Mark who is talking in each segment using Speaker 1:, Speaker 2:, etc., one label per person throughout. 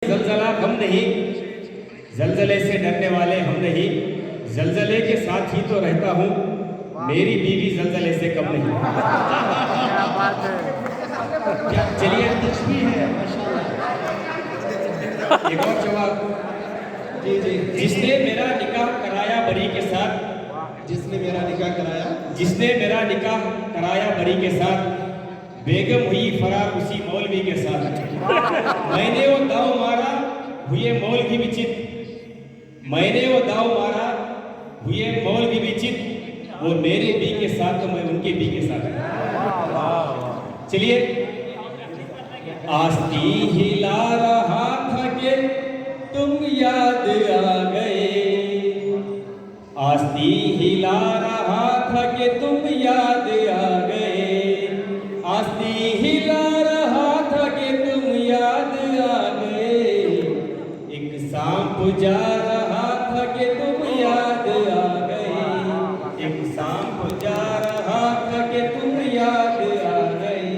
Speaker 1: जलजला हम नहीं, जलजले से डरने वाले हम नहीं, जलजले के साथ ही तो रहता हूँ, मेरी बीवी जलजले से कम नहीं।
Speaker 2: क्या बात है।
Speaker 1: क्या चलिए तस्वीर है एक और जवाब।
Speaker 3: जी जी।
Speaker 1: जिसने मेरा निकाह कराया बरी के साथ,
Speaker 3: जिसने मेरा निकाह कराया,
Speaker 1: जिसने मेरा निकाह कराया बरी के साथ, बेगम हुई फरार उसी मौलवी के साथ। मैंने वो दाव मारा हुए मौलवी विचित, मैंने वो दाव मारा हुए मौलवी विचित, वो मेरे बी के साथ तो मैं उनके बी के साथ। चलिए। आस्ती हिला रहा था कि तुम याद आ गए, आस्ती हिला रहा था कि तुम याद आ गए, आस्ती हिला रहा था कि तुम याद आ गए, एक सांप जा रहा था कि तुम याद आ गए, एक सांप जा रहा था कि तुम याद आ गए।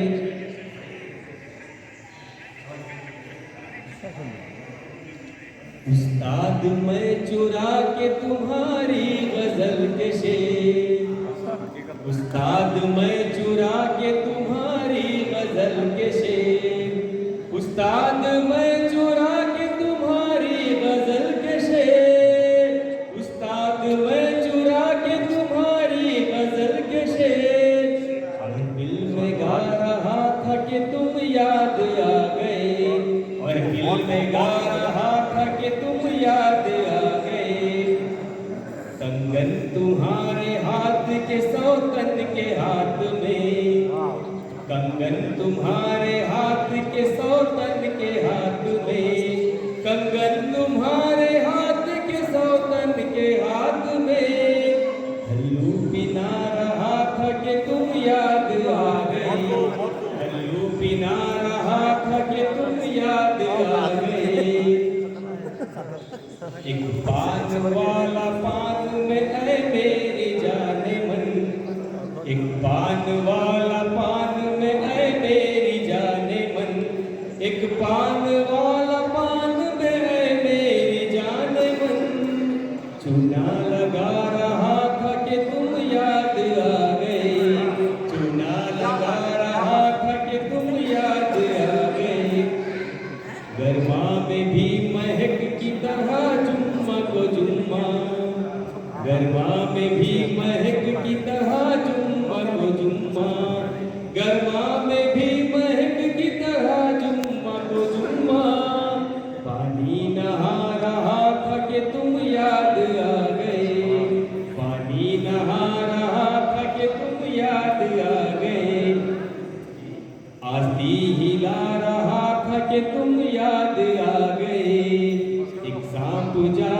Speaker 1: उस्ताद मैं चुरा के तुम्हारी गजल के शेर, उस्ताद मैं चुरा के तुम्हारी गजल के शेर, उस्ताद मैं चुरा के तुम्हारी गजल के शेर, उस्ताद मैं चुरा के तुम्हारी गजल के शेर, और दिल में गा रहा था कि तुम याद आ गए, और दिल में गा रहा था कि तुम याद आ गए। कंगन तुम्हारे हाथ के सौतन के हाथ में, कंगन तुम्हारे हाथ के सौतन के हाथ में, कंगन तुम्हारे हाथ के सौतन के हाथ में, हल्लू पिना रहा था कि तुम याद आ गए, हल्लू पिना रहा था कि तुम याद आ गए। एक पान वाला पान में है मेरी जाने मन, एक पान वाला पान में है मेरी जाने मन, एक पान वाला पान में है मेरी जाने मन, चूना लगा रहा था कि तुम याद आ गए, चूना लगा रहा था कि तुम याद आ गए। गरमा में भी महक की तरह जुम्मा को जुम्मा, गरमा में भी महक की तरह जुम्मा को जुम्मा, गरमा में भी महक की तरह जुम्मा को जुम्मा, पानी नहा रहा था कि तुम याद आ गए, पानी नहा रहा था कि तुम याद आ गए। आस्ती हिला रहा था कि तुम याद आ गए, एक सांप जा